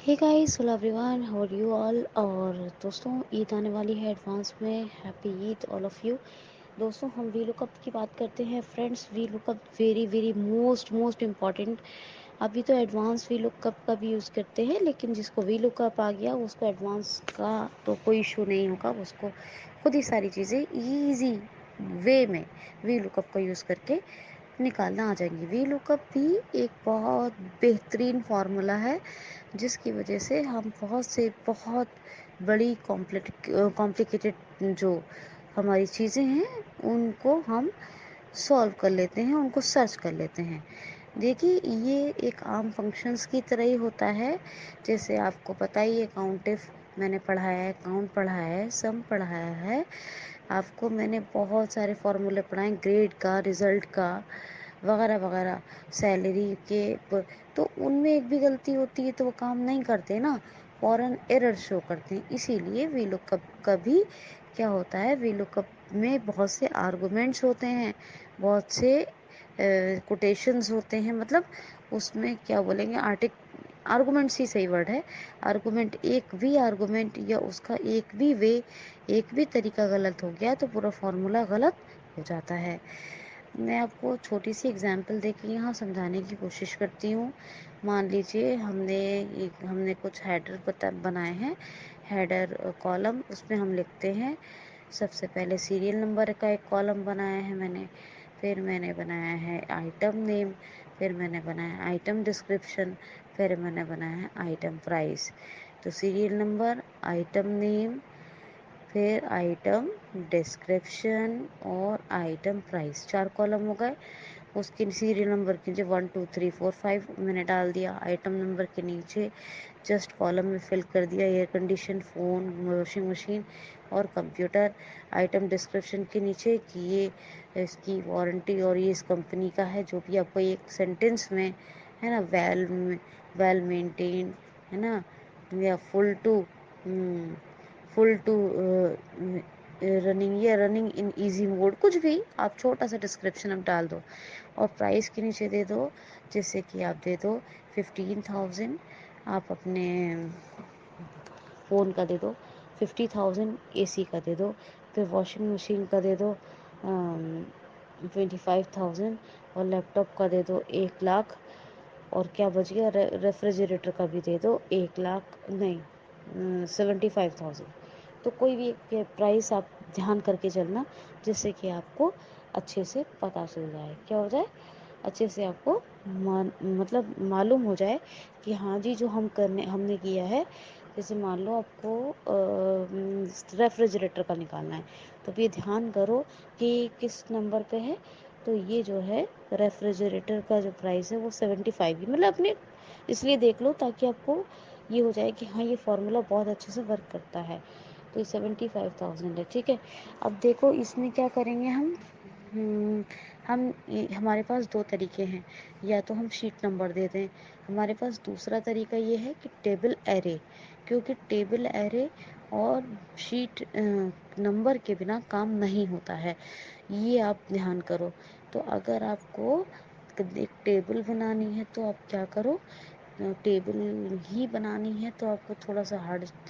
Hey guys, hello everyone, how are you all. और दोस्तों, ईद आने वाली है एडवांस में। Happy Eid all of you. दोस्तों, हम वी लुकअप की बात करते हैं। Friends, VLOOKUP very very most important. अभी तो एडवांस वी लुकअप का भी यूज़ करते हैं, लेकिन जिसको वी लुकअप आ गया उसको एडवांस का तो कोई इशू नहीं होगा। उसको खुद ही सारी चीज़ें ईजी वे में वी लुकअप का यूज़ करके निकालना आ जाएंगी। वी लुकअप भी एक बहुत बेहतरीन फार्मूला है, जिसकी वजह से हम बहुत बड़ी कॉम्प्लिकेटेड जो हमारी चीज़ें हैं उनको हम सॉल्व कर लेते हैं, उनको सर्च कर लेते हैं। देखिए, ये एक आम फंक्शंस की तरह ही होता है। जैसे आपको पता ही है, काउंटिफ मैंने पढ़ाया है, काउंट पढ़ाया है, सम पढ़ाया है। आपको मैंने बहुत सारे फॉर्मूले पढ़ाए, ग्रेड का, रिजल्ट का, वगैरह वगैरह, सैलरी के तो उनमें एक भी गलती होती है तो वो काम नहीं करते ना, फॉरन एरर शो करते हैं। इसीलिए वी लुकअप का भी क्या होता है, वी लुकअप में बहुत से आर्गुमेंट्स होते हैं, बहुत से कोटेशंस होते हैं। मतलब उसमें क्या बोलेंगे, आर्गुमेंट्स ही सही वर्ड है। आर्गुमेंट, एक भी आर्गुमेंट या उसका एक भी वे, एक भी तरीका गलत हो गया तो पूरा फॉर्मूला गलत हो जाता है। मैं आपको छोटी सी एग्जांपल देके यहाँ समझाने की कोशिश करती हूँ। मान लीजिए हमने कुछ हेडर बनाए हैं, हेडर कॉलम। उसमें हम लिखते हैं, सबसे पहले सीरियल नंबर का एक कॉलम बनाया है मैंने, फिर मैंने बनाया है आइटम नेम, फिर मैंने बनाया आइटम डिस्क्रिप्शन, फिर मैंने बनाया है आइटम प्राइस। तो सीरियल नंबर, आइटम नेम, फिर आइटम डिस्क्रिप्शन और आइटम प्राइस, 4 कॉलम हो गए। उसके सीरियल नंबर के नीचे 1 2 3 4 5 मैंने डाल दिया। आइटम नंबर के नीचे जस्ट कॉलम में फिल कर दिया air condition, phone, washing machine और कंप्यूटर। आइटम डिस्क्रिप्शन के नीचे कि ये इसकी वारंटी और ये इस कंपनी का है, जो भी आपको एक सेंटेंस में है ना, वेल मेंटेन, है ना, या फुल टू रनिंग या रनिंग इन इजी मोड, कुछ भी आप छोटा सा डिस्क्रिप्शन अब डाल दो। और प्राइस के नीचे दे दो, जैसे कि आप दे दो 15,000, आप अपने फ़ोन का दे दो 50,000, एसी का दे दो, फिर वॉशिंग मशीन का दे दो 25,000, और लैपटॉप का दे दो 1 लाख। और क्या बच गया, रेफ्रिजरेटर का भी दे दो 1 लाख, नहीं 75,000। तो कोई भी एक प्राइस आप ध्यान करके चलना, जिससे कि आपको अच्छे से पता चल जाए, क्या हो जाए, अच्छे से आपको मतलब मालूम हो जाए कि हाँ जी, जो हमने किया है। जैसे मान लो आपको रेफ्रिजरेटर का निकालना है, तो ये ध्यान करो कि किस नंबर पे है। तो ये जो है रेफ्रिजरेटर का जो प्राइस है वो 75 ही, मतलब अपने इसलिए देख लो ताकि आपको ये हो जाए कि हाँ, ये फार्मूला बहुत अच्छे से वर्क करता है। तो ये 75,000 है, ठीक है। अब देखो इसमें क्या करेंगे हम्म, हमारे पास दो तरीके हैं, या तो हम शीट नंबर दे दें। हमारे पास दूसरा तरीका ये है कि टेबल एरे, क्योंकि टेबल एरे और शीट नंबर के बिना काम नहीं होता है, ये आप ध्यान करो। तो अगर आपको एक टेबल बनानी है तो आप क्या करो, टेबल ही बनानी है तो आपको थोड़ा सा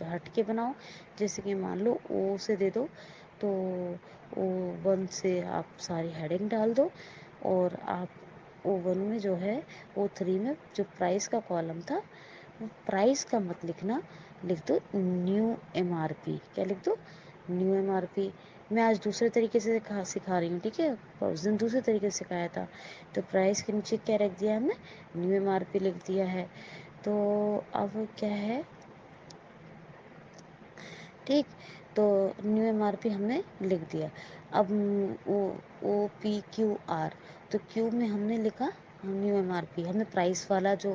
हट के बनाओ। जैसे कि मान लो ओ से दे दो, तो ओ वन से आप सारी हेडिंग डाल दो, और आप ओ वन में जो है, ओ थ्री में जो प्राइस का कॉलम था, वो प्राइस का मत लिखना, लिख दो न्यू MRP। क्या लिख दो, न्यू MRP। मैं आज दूसरे तरीके से सिखा रही हूँ, ठीक है, उस दिन दूसरे तरीके से सिखाया था। तो प्राइस के नीचे क्या रख दिया हमने, न्यू MRP लिख दिया है। तो अब क्या है, ठीक, तो न्यू MRP हमने लिख दिया। अब OPQR, तो क्यू में हमने लिखा न्यू MRP, हमने प्राइस वाला जो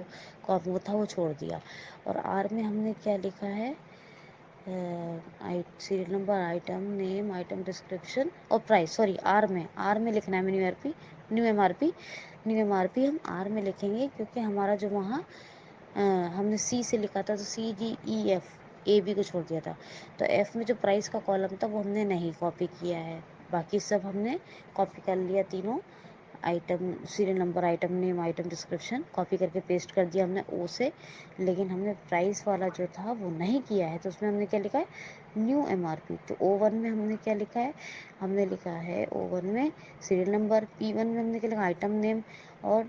वो था वो छोड़ दिया। और आर में हमने क्या लिखा है, serial number, item name, item description और प्राइस। सॉरी, आर में लिखना है न्यू एम आर पी हम आर में लिखेंगे, क्योंकि हमारा जो वहाँ हमने सी से लिखा था, तो CDEF, ए बी को छोड़ दिया था। तो एफ में जो प्राइस का कॉलम था वो हमने नहीं कॉपी किया है, बाकी सब हमने कॉपी कर लिया तीनों item serial number, item name, item description copy करके पेस्ट कर दिया हमने ओ से, लेकिन हमने प्राइस वाला जो था वो नहीं किया है। तो उसमें हमने क्या लिखा है, न्यू MRP। तो O1 में हमने क्या लिखा है, हमने लिखा है O1 में सीरियल नंबर, P1 में हमने क्या लिखा, आइटम नेम, और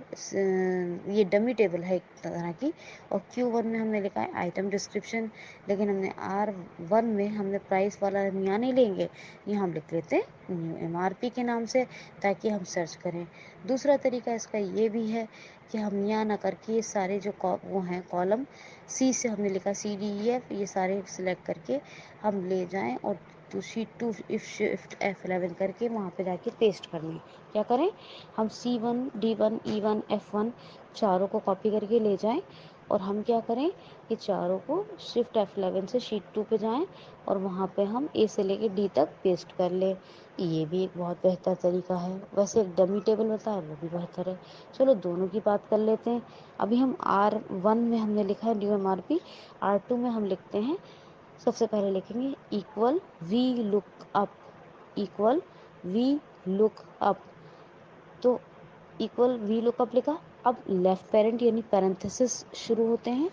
ये डमी टेबल है एक तरह की, और Q1 में हमने लिखा है आइटम डिस्क्रिप्शन। लेकिन हमने R1 में हमने प्राइस वाला यहाँ नहीं लेंगे, यहाँ हम लिख लेते हैं न्यू MRP के नाम से, ताकि हम सर्च करें। दूसरा तरीका इसका ये भी है कि हम यहाँ ना करके ये सारे जो वो हैं कॉलम, सी से हमने लिखा CDEF, ये सारे सिलेक्ट करके हम ले जाएं और शीट 2 शिफ्ट F11 करके वहाँ पे जाके पेस्ट कर लें। क्या करें, हम C1, D1, E1, F1 चारों को कॉपी करके ले जाएं, और हम क्या करें, ये चारों को शिफ्ट F11 से शीट 2 पे जाएं और वहाँ पे हम A से लेके D तक पेस्ट कर लें। ये भी एक बहुत बेहतर तरीका है। वैसे एक डमी टेबल बताया वो भी बेहतर है। चलो दोनों की बात कर लेते हैं। अभी हम R1 में हमने लिखा है न्यू MRP, R2 में हम लिखते हैं, सबसे पहले लिखेंगे equal VLOOKUP, equal VLOOKUP. तो इक्वल वी लुकअप लिखा। अब लेफ्ट पेरेंट यानी पैरेंथेसिस शुरू होते हैं।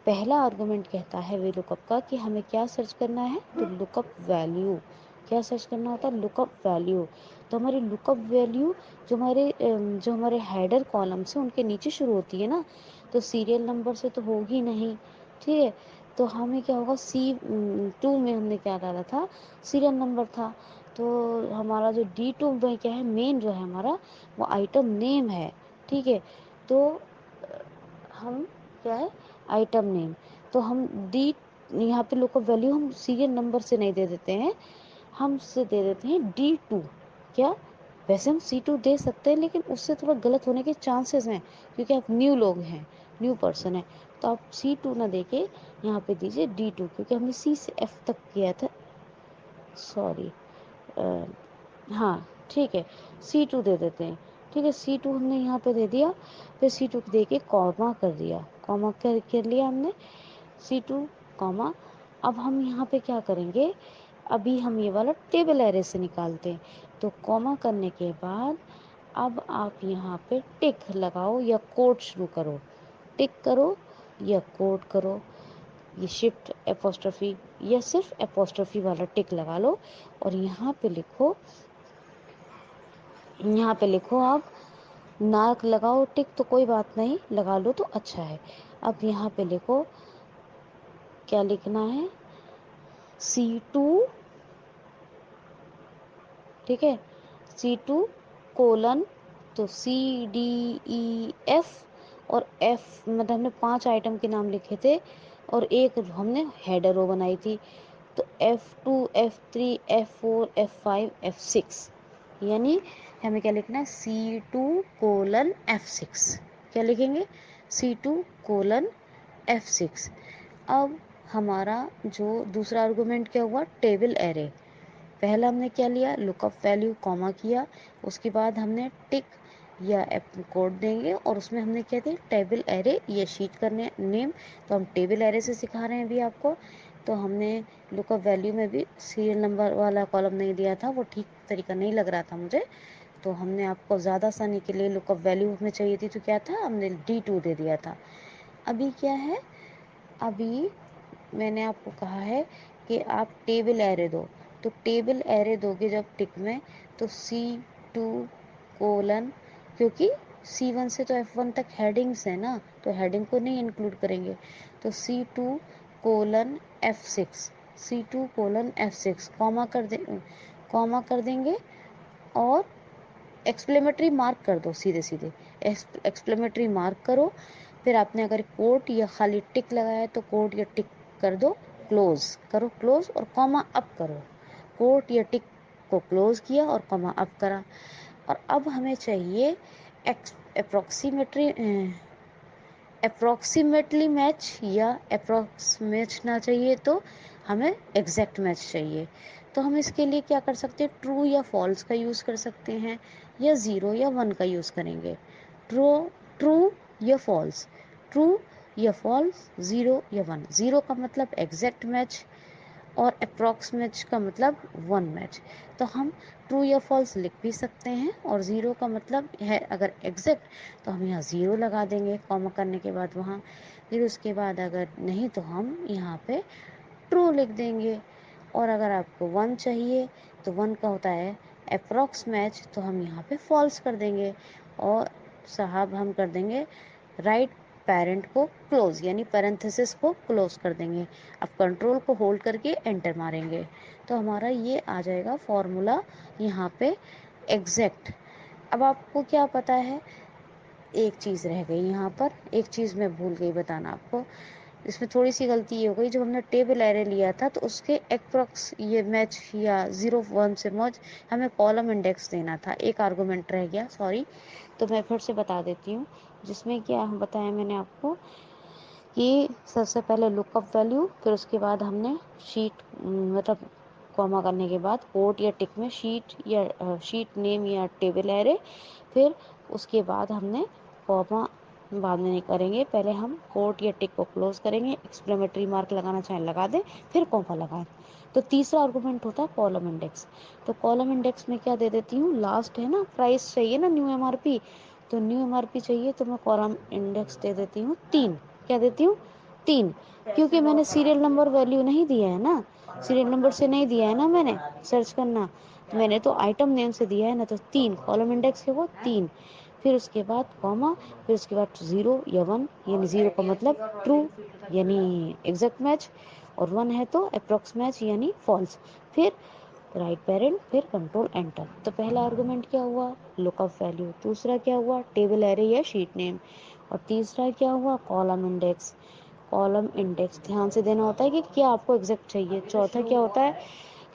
पहला आर्गुमेंट कहता है वी लुकअप का कि हमें क्या सर्च करना है, तो लुकअप वैल्यू। क्या सर्च करना होता है, लुकअप वैल्यू। तो हमारी लुकअप वैल्यू जो हमारे हेडर कॉलम से उनके नीचे शुरू होती है ना, तो सीरियल नंबर से तो होगी नहीं, ठीक है। तो हमें क्या होगा, C2 में हमने क्या डाला था, सीरियल नंबर था। तो हमारा जो D2 में क्या है, मेन जो है हमारा वो आइटम नेम है, ठीक है। तो हम क्या है, आइटम नेम। तो हम डी यहाँ पे लुकअप वैल्यू हम सीरियल नंबर से नहीं दे देते हैं, हम से दे देते हैं D2। क्या, वैसे हम C2 दे सकते हैं, लेकिन उससे थोड़ा गलत होने के चांसेस हैं, क्योंकि आप न्यू लोग हैं, न्यू पर्सन है। तो आप C2 ना दे के यहाँ पे दीजिए D2, क्योंकि हमने C से F तक किया था, सॉरी, हाँ ठीक है, C2 दे देते हैं, ठीक है। C2 हमने यहाँ पे दे दिया, फिर C2 दे के कॉमा कर दिया, कॉमा कर लिया हमने, C2 कॉमा। अब हम यहाँ पे क्या करेंगे, अभी हम ये वाला टेबल एरे से निकालते हैं। तो कॉमा करने के बाद अब आप यहाँ पे टिक लगाओ या कोड शुरू करो, टिक करो या कोड करो, ये शिफ्ट एपोस्ट्रोफी या सिर्फ एपोस्ट्रोफी वाला टिक लगा लो, और यहाँ पे लिखो, यहाँ पे लिखो आप, नाक लगाओ टिक तो कोई बात नहीं, लगा लो तो अच्छा है। अब यहाँ पे लिखो, क्या लिखना है, C2, ठीक है, C2 कोलन, तो CDEF, और F मतलब हमने 5 आइटम के नाम लिखे थे, और एक हमने हेडर रो बनाई थी। तो F2, F3, F4, F5, F6, यानी हमें क्या लिखना है, C2 कोलन F6। क्या लिखेंगे, C2 कोलन F6। अब हमारा जो दूसरा आर्गुमेंट क्या हुआ, टेबल एरे। पहला हमने क्या लिया, लुकअप वैल्यू कॉमा किया, उसके बाद हमने टिक या कोड देंगे, और उसमें हमने क्या दिया, टेबल एरे या शीट करने नेम। तो हम टेबल एरे से सिखा रहे हैं अभी आपको। तो हमने लुकअप वैल्यू में भी सीरियल नंबर वाला कॉलम नहीं दिया था, वो ठीक तरीका नहीं लग रहा था मुझे। तो हमने आपको ज़्यादा आसानी के लिए लुकअप वैल्यू हमें चाहिए थी, तो क्या था, हमने D2 दे दिया था। अभी क्या है, अभी मैंने आपको कहा है कि आप टेबल एरे दो। तो टेबल एरे दोगे जब टिक में, तो C2 कोलन, क्योंकि C1 से तो F1 तक हेडिंग्स है ना, तो हेडिंग को नहीं इंक्लूड करेंगे। तो C2 colon F6, C2 colon F6 comma कर देंगे, और एक्सप्लेमेटरी मार्क कर दो, सीधे सीधे एक्सप्लेमेटरी मार्क करो। फिर आपने अगर कोट या खाली टिक लगाया तो कोट या टिक कर दो, क्लोज करो, क्लोज, और कॉमा अप करो। कोट या टिक को क्लोज किया और कॉमा अप करा। और अब हमें चाहिए अप्रोक्सीमेटरी अप्रोक्सीमेटली मैच, या अप्रोक्सीमेट ना चाहिए तो हमें एग्जैक्ट मैच चाहिए। तो हम इसके लिए क्या कर सकते हैं, ट्रू या फॉल्स का यूज़ कर सकते हैं, या 0 या 1 का यूज़ करेंगे। ट्रू ट्रू या फॉल्स, ट्रू या फॉल्स, 0 या 1। 0 का मतलब एग्जैक्ट मैच, और अप्रॉक्स मैच का मतलब 1 मैच। तो हम ट्रू या फॉल्स लिख भी सकते हैं, और 0 का मतलब है अगर एग्जैक्ट तो हम यहाँ 0 लगा देंगे कॉमा करने के बाद वहाँ। फिर उसके बाद अगर नहीं तो हम यहाँ पे ट्रू लिख देंगे। और अगर आपको 1 चाहिए तो 1 का होता है अप्रॉक्स मैच, तो हम यहाँ पे फॉल्स कर देंगे। और साहब हम कर देंगे राइट पेरेंट को क्लोज, यानी पैरेंथेसिस को क्लोज कर देंगे। अब कंट्रोल को होल्ड करके एंटर मारेंगे तो हमारा ये आ जाएगा फॉर्मूला यहाँ पे एग्जैक्ट। अब आपको क्या पता है, एक चीज़ रह गई यहाँ पर, एक चीज़ मैं भूल गई बताना आपको। इसमें थोड़ी सी गलती ये हो गई, जब हमने टेबल एरे लिया था तो उसके अप्रॉक्स ये मैच या 0 1 से मर्ज हमें कॉलम इंडेक्स देना था, एक आर्गूमेंट रह गया, सॉरी। तो मैं फिर से बता देती हूँ, जिसमें क्या बताया मैंने आपको कि सबसे पहले लुकअप वैल्यू, फिर उसके बाद हमने शीट मतलब कॉमा करने के बाद कोट या टिक में शीट नेम या टेबल एरे, फिर उसके बाद हमने कॉमा बाद में नहीं करेंगे, पहले हम कोट या टिक को क्लोज करेंगे, एक्सक्लेमेटरी मार्क लगाना चाहे लगा दें, फिर कॉमा लगाएं। तो तीसरा आर्गूमेंट होता है कॉलम इंडेक्स। तो कॉलम इंडेक्स में क्या दे देती हूँ, लास्ट है ना, प्राइस चाहिए ना, न्यू एमआरपी, तो न्यू एमआरपी चाहिए तो मैं कॉलम इंडेक्स दे देती हूँ 3। क्या देती हूँ, 3, क्योंकि मैंने सीरियल नंबर वैल्यू नहीं दिया है ना, सीरियल नंबर से नहीं दिया है ना मैंने सर्च करना, तो मैंने तो आइटम नेम से दिया है ना, तो 3 कॉलम इंडेक्स है वो 3। फिर उसके बाद कॉमा, फिर उसके बाद 0 या 1, यानी 0 का मतलब ट्रू यानी एग्जैक्ट मैच, और 1 है तो अप्रॉक्स मैच यानी फॉल्स। फिर राइट पेरेंट, फिर कंट्रोल एंटर। तो पहला आर्गुमेंट क्या हुआ, लुकअप वैल्यू, दूसरा क्या हुआ, टेबल एरे या शीट नेम, और तीसरा क्या हुआ, कॉलम इंडेक्स। कॉलम इंडेक्स ध्यान से देना होता है कि क्या आपको एग्जैक्ट चाहिए। चौथा क्या होता है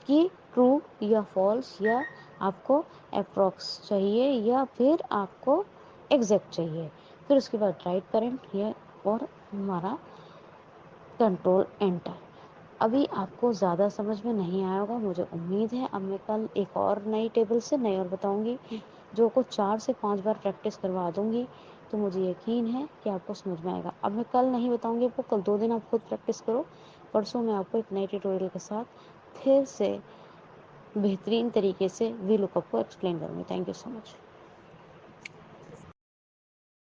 कि ट्रू या फॉल्स, या आपको अप्रॉक्स चाहिए या फिर आपको एग्जैक्ट चाहिए। फिर उसके बाद राइट पेरेंट या और हमारा कंट्रोल एंटर। अभी आपको ज़्यादा समझ में नहीं आया होगा मुझे उम्मीद है। अब मैं कल एक और नई टेबल से नई और बताऊंगी, जो को 4 से 5 बार प्रैक्टिस करवा दूंगी, तो मुझे यकीन है कि आपको समझ में आएगा। अब मैं कल नहीं बताऊंगी आपको, कल 2 दिन आप खुद प्रैक्टिस करो, परसों मैं आपको एक नए ट्यूटोरियल के साथ फिर से बेहतरीन तरीके से वी लुकअप को एक्सप्लेन करूंगी। Thank you so much.